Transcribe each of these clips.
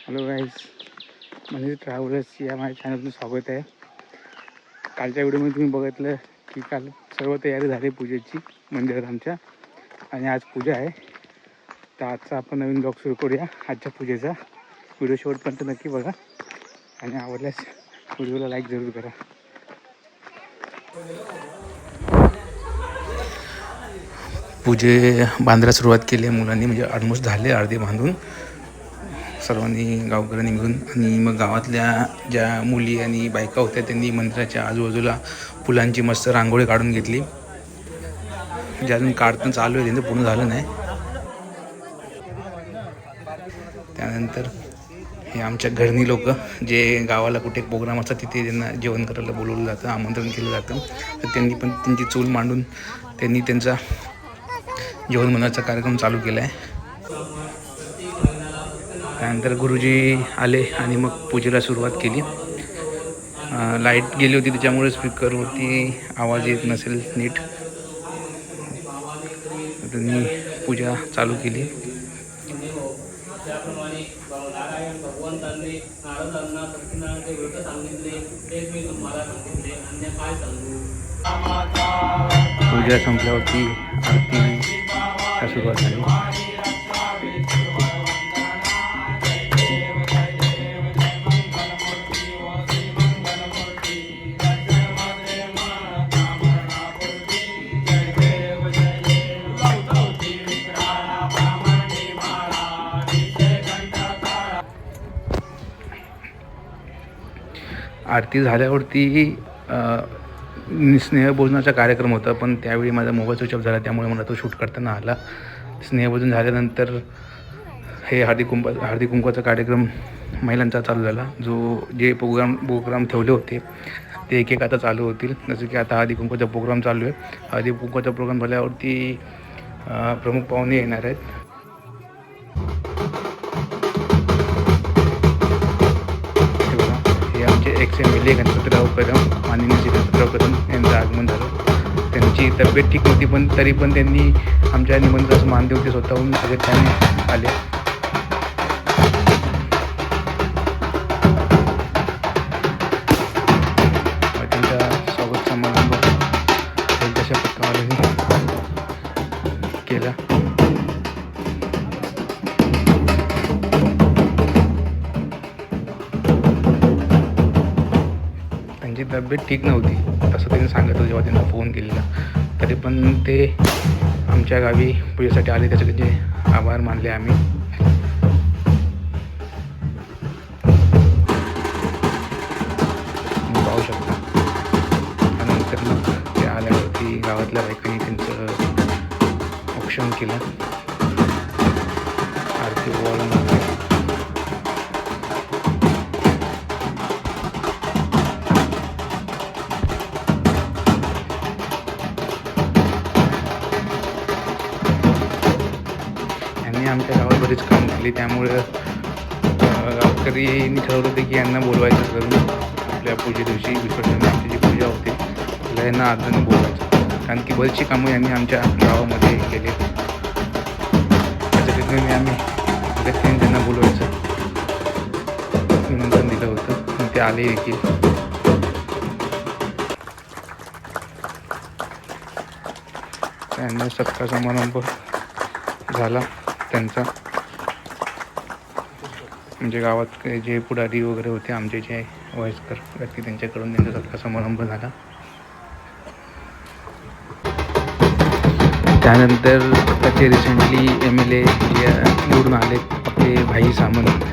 Hello guys, म्हणजे travellers या माझ्या चॅनलमध्ये स्वागत आहे. कालच्या व्हिडिओमध्ये तुम्ही बघितलं की काल सर्व तयारी झाली पूजेची मंदिरात आमच्या, आणि आज पूजा आहे. तर आजचा आपण नवीन ब्लॉग सुरू करूया. आजच्या पूजेचा व्हिडिओ शेवटपर्यंत नक्की बघा आणि आवडल्यास व्हिडिओला लाईक जरूर करा. पूजे बांधायला सुरुवात केली आहे मुलांनी, म्हणजे ऑलमोस्ट झाले अर्धे बांधून सर्वांनी, गावकऱ्यांनी मिळून. आणि मग गावातल्या ज्या मुली आणि बायका होत्या त्यांनी मंदिराच्या आजूबाजूला फुलांची मस्त रांगोळी काढून घेतली. जे अजून काढताना चालू आहे, त्यांचं पूर्ण झालं नाही. त्यानंतर हे आमच्या घरणी लोक, जे गावाला कुठे प्रोग्राम असतात तिथे त्यांना जेवण करायला बोलवलं जातं, आमंत्रण केलं जातं. तर त्यांनी पण त्यांची चूल मांडून त्यांनी त्यांचा जेवण बनवायचा कार्यक्रम चालू केला आहे. त्यानंतर गुरुजी आले आणि मग पूजेला सुरुवात केली. लाईट गेली होती त्याच्यामुळे स्पीकरवरती आवाज येत नसेल नीट. त्यांनी पूजा चालू केली. त्याप्रमाणे नारायण भगवंतांनी नारदांना सत्यनारायणचे व्रत सांगितले, तेच मी तुम्हाला सांगितले, अन्य काय सांगू. पूजा संपल्यावरती आरतीला सुरुवात झाली. आरती झाल्यावरती स्नेहभोजनाचा कार्यक्रम होता, पण त्यावेळी माझा मोबाईल स्विच ऑफ झाला, त्यामुळे मला तो शूट करता नाही आला. स्नेहभोजन झाल्यानंतर हे हळदी कुंकवाचा कार्यक्रम महिलांचा चालू झाला. जे प्रोग्राम ठेवले होते ते एक एक आता चालू होतील. जसं की आता हळदी कुंकवाचा प्रोग्राम चालू आहे. हळदी कुंकवाचा प्रोग्राम झाल्यावरती प्रमुख पाहुणे येणार आहेत. XMLA गणपतराव कदम, माननीय श्री गणपतराव कदम यांचं आगमन झालं. त्यांची तब्येत ठीक नव्हती, पण तरी पण त्यांनी आमच्या निमंत्रणास मान देऊन ते स्वतःहून अगत्याने आले. त्यांचा स्वागत समारंभ त्यांच्या पत्कावाला केला. त्यांची तब्येत ठीक नव्हती असं त्यांनी सांगितलं जेव्हा त्यांना फोन केलेला. तरी पण ते आमच्या गावी पूजेसाठी आले, त्याचे त्यांचे आभार मानले आम्ही. पाहू शकता. त्यानंतर मग ते आल्यावरती गावातल्या बायकांनी त्यांचं औक्षण केलं. आरती ओवाळून आमच्या गावात बरीच काम केली. त्यामुळे गावकऱ्यांनी ठरवलं होतं की यांना बोलवायचं करून आपल्या पूजे दिवशी, विसर्जन आमची जी पूजा होती त्याला यांना आदराने बोलवायचं, कारण की बरीचशी कामं यांनी आमच्या गावामध्ये केली. त्याच्यासाठी आम्ही त्यांना बोलवायचं निमंत्रण दिलं होतं. ते आले देखील. त्यांना सत्कार समारंभ झाला त्यांचा, म्हणजे गावात जे पुढारी वगैरे होते, आमचे जे वयस्कर व्यक्ती, त्यांच्याकडून त्यांचा सत्कार समारंभ झाला. त्यानंतर त्याचे रिसेंटली MLA जे निवडून आले आपले भाई सामंत,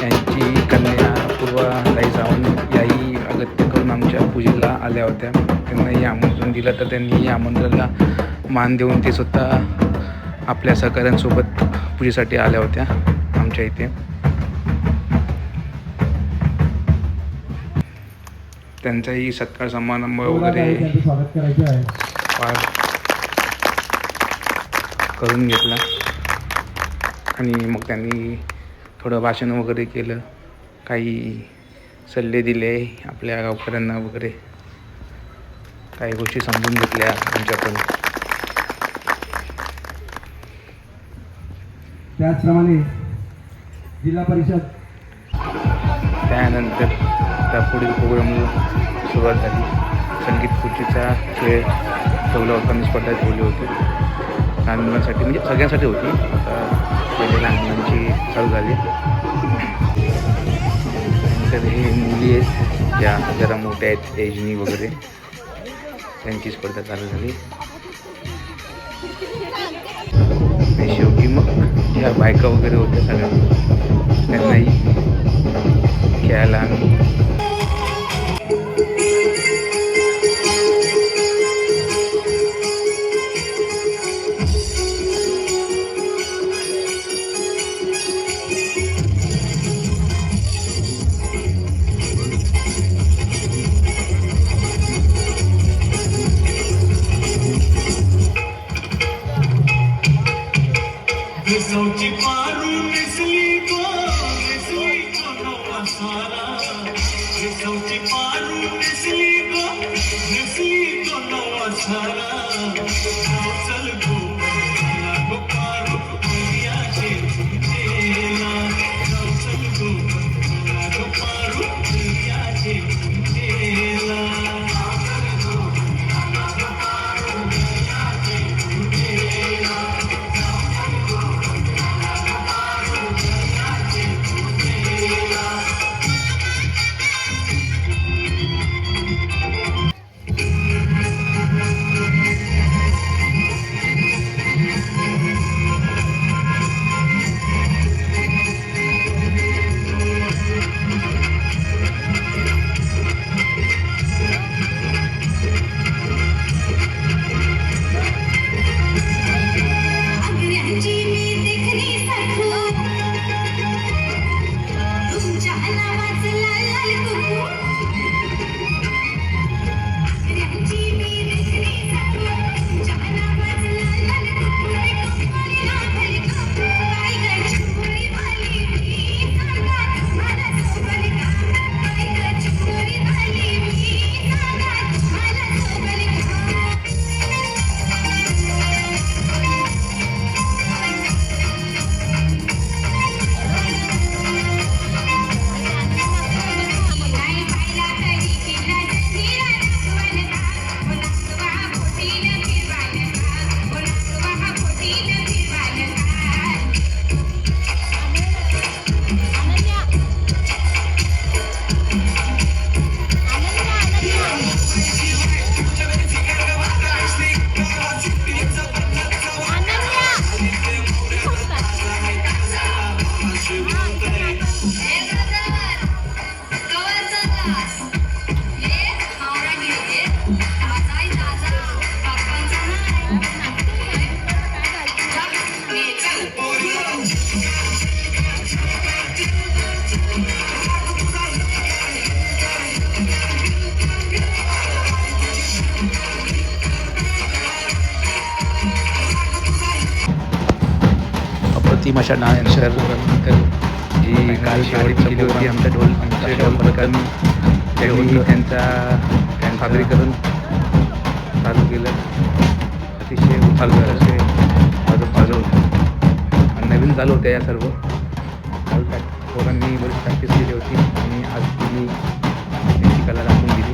यांची कन्या पूर्वाताई सावंत याही अगत्य करून आमच्या पूजेला आल्या होत्या. त्यांनाही आमंत्रण दिलं, तर त्यांनी आमंत्रणाला मान देऊन ते स्वतः आपल्या सहकाऱ्यांसोबत पूजेसाठी आल्या होत्या आमच्या इथे. त्यांचाही सत्कार समारंभ वगैरे फार करून घेतला. आणि मग त्यांनी थोडं भाषण वगैरे केलं, काही सल्ले दिले आपल्या गावकऱ्यांना वगैरे, काही गोष्टी समजून घेतल्या आमच्याकडून. त्याचप्रमाणे जिल्हा परिषद त्यानंतर त्या पुढील प्रोग्रामला सुरुवात झाली. संगीत खुर्चीचा खेळ ठेवला होता आणि स्पर्धा ठेवली होती लहान मुलांसाठी, म्हणजे सगळ्यांसाठी होती. आता पहिले लहान मुलांची चालू झाली. तर हे मुली आहेत ज्या जरा मोठ्या आहेत एजनी वगैरे, त्यांची स्पर्धा चालू झाली. आणि शेवटी मग ह्या बायका वगैरे होत्या सगळ्या, त्यांनाही खेळायला आम्ही São de paro, desligo, desligo, não passará. São de paro, desligo, desligo, não passará. Não salgo, não paro, dia de tela. Não salgo, não paro, dia de tela. अप्रतिम अशा डान्सर नंतर जी काल शेवट केली होती आमच्या ढोल पथकांनी, त्यांनी त्यांचा सादरीकरण चालू केलं. अतिशय उत्साह असे वाजवून नवीन चालू होत्या या सर्व. काल पोरांनी बरीच प्रॅक्टिस केली होती आणि आज त्यांनी त्यांची कला दाखवून दिली.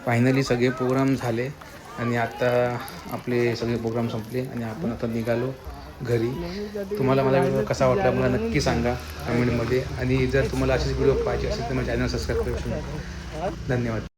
फायनली सगळे प्रोग्राम झाले आणि आता आपले सगळे प्रोग्राम संपले आणि आपण आता निघालो घरी. तुम्हाला माझा व्हिडिओ कसा वाटला मला नक्की सांगा कमेंटमध्ये. आणि जर तुम्हाला असेच व्हिडिओ पाहिजे असेल तर माझ्या चॅनल सबस्क्राईब करू शकता. धन्यवाद.